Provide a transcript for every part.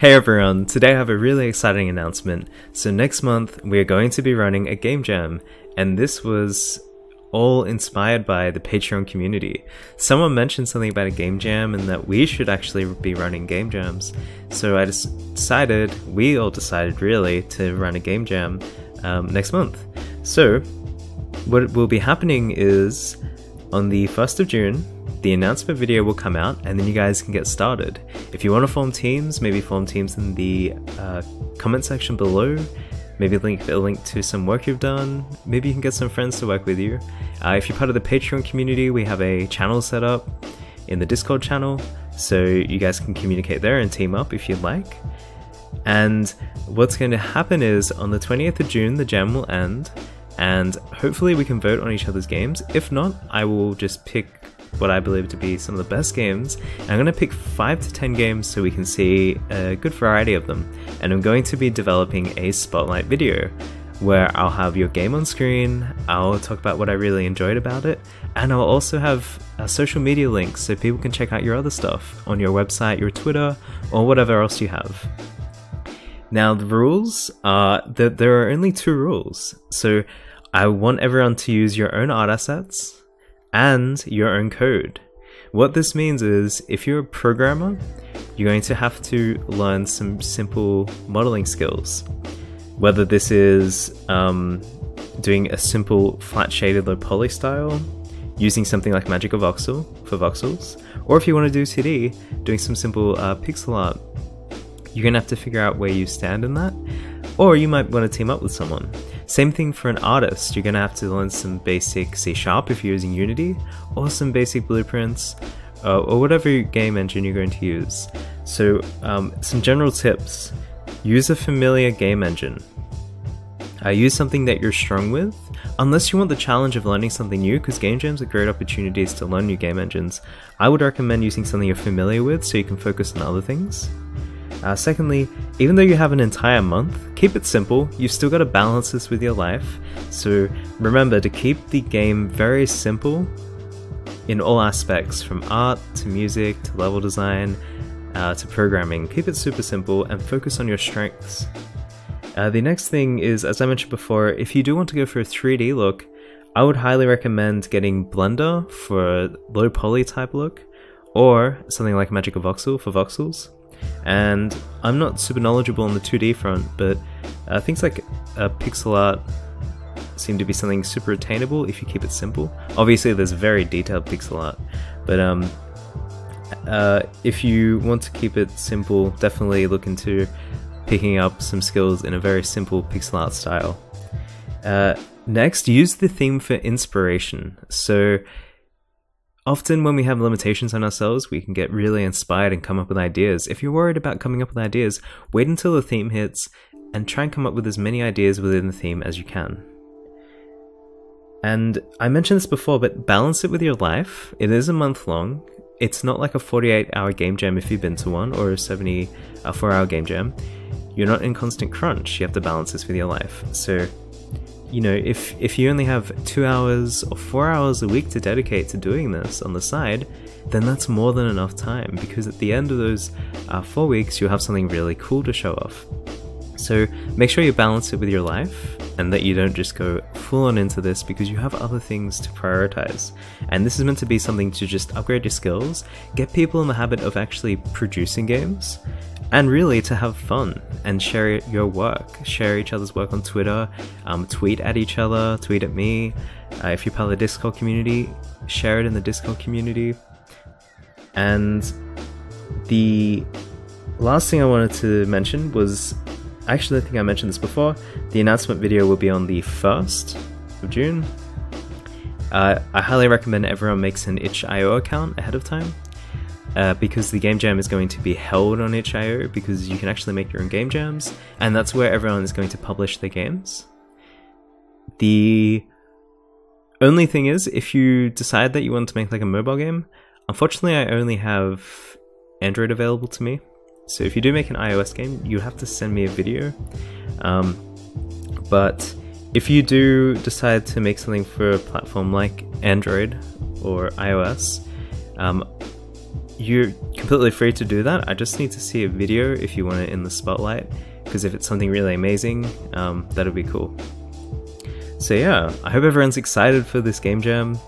Hey everyone, today I have a really exciting announcement. So next month we are going to be running a game jam, and this was all inspired by the Patreon community. Someone mentioned something about a game jam and that we should actually be running game jams. So I we all decided really, to run a game jam next month. So what will be happening is on the 1st of June, the announcement video will come out and then you guys can get started. If you want to form teams, maybe form teams in the comment section below. Maybe leave a link to some work you've done. Maybe you can get some friends to work with you. If you're part of the Patreon community, we have a channel set up in the Discord channel, so you guys can communicate there and team up if you'd like. And what's going to happen is on the 20th of June, the jam will end, and hopefully we can vote on each other's games. If not, I will just pick what I believe to be some of the best games. I'm going to pick 5 to 10 games so we can see a good variety of them. And I'm going to be developing a spotlight video where I'll have your game on screen, I'll talk about what I really enjoyed about it, and I'll also have social media links so people can check out your other stuff on your website, your Twitter, or whatever else you have. Now the rules are that there are only 2 rules. So I want everyone to use your own art assets and your own code. What this means is, if you're a programmer, you're going to have to learn some simple modeling skills. Whether this is doing a simple flat shaded low poly style, using something like Magic or Voxel for voxels, or if you want to do 2D, doing some simple pixel art. You're gonna have to figure out where you stand in that, or you might want to team up with someone. Same thing for an artist, you're going to have to learn some basic C# if you're using Unity, or some basic blueprints, or whatever game engine you're going to use. So some general tips: use a familiar game engine. Use something that you're strong with, unless you want the challenge of learning something new, because game jams are great opportunities to learn new game engines. I would recommend using something you're familiar with so you can focus on other things. Secondly, even though you have an entire month, keep it simple. You've still got to balance this with your life. So remember to keep the game very simple in all aspects, from art to music to level design to programming. Keep it super simple and focus on your strengths. The next thing is, as I mentioned before, if you do want to go for a 3D look, I would highly recommend getting Blender for a low poly type look, or something like Magic or Voxel for voxels. And I'm not super knowledgeable on the 2D front, but things like pixel art seem to be something super attainable if you keep it simple. Obviously there's very detailed pixel art, but if you want to keep it simple, definitely look into picking up some skills in a very simple pixel art style. Next, use the theme for inspiration. So often when we have limitations on ourselves, we can get really inspired and come up with ideas. If you're worried about coming up with ideas, wait until the theme hits and try and come up with as many ideas within the theme as you can. And I mentioned this before, but balance it with your life. It is a month long. It's not like a 48-hour game jam if you've been to one, or a 74-hour game jam. You're not in constant crunch. You have to balance this with your life. So, you know, if you only have 2 hours or 4 hours a week to dedicate to doing this on the side, then that's more than enough time, because at the end of those 4 weeks you'll have something really cool to show off. So make sure you balance it with your life, and that you don't just go full on into this, because you have other things to prioritize. And this is meant to be something to just upgrade your skills, get people in the habit of actually producing games, and really to have fun and share your work, share each other's work on Twitter, tweet at each other, tweet at me. If you're part of the Discord community, share it in the Discord community. And the last thing I wanted to mention was, actually I think I mentioned this before, the announcement video will be on the 1st of June. I highly recommend everyone makes an itch.io account ahead of time. Because the game jam is going to be held on itch.io, because you can actually make your own game jams, and that's where everyone is going to publish their games. The only thing is, if you decide that you want to make like a mobile game, unfortunately I only have Android available to me. So if you do make an iOS game, you have to send me a video. But if you do decide to make something for a platform like Android or iOS, you're completely free to do that. I just need to see a video if you want it in the spotlight, because if it's something really amazing, that'll be cool. So yeah, I hope everyone's excited for this game jam.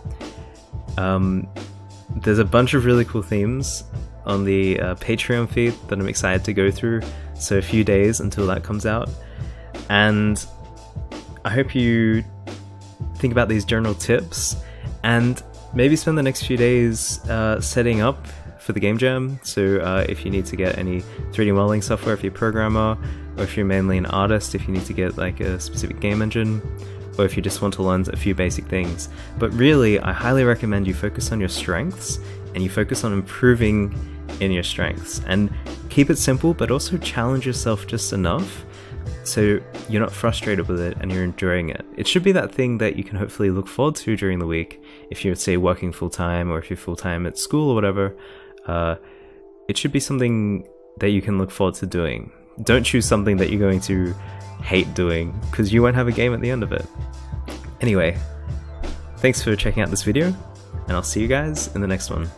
There's a bunch of really cool themes on the Patreon feed that I'm excited to go through, so a few days until that comes out. And I hope you think about these general tips and maybe spend the next few days setting up for the game jam. So if you need to get any 3D modeling software, if you're a programmer, or if you're mainly an artist, if you need to get like a specific game engine, or if you just want to learn a few basic things. But really, I highly recommend you focus on your strengths and you focus on improving in your strengths, and keep it simple, but also challenge yourself just enough so you're not frustrated with it and you're enjoying it. It should be that thing that you can hopefully look forward to during the week. If you're, say, working full-time, or if you're full-time at school or whatever, it should be something that you can look forward to doing. Don't choose something that you're going to hate doing, because you won't have a game at the end of it. Anyway, thanks for checking out this video, and I'll see you guys in the next one.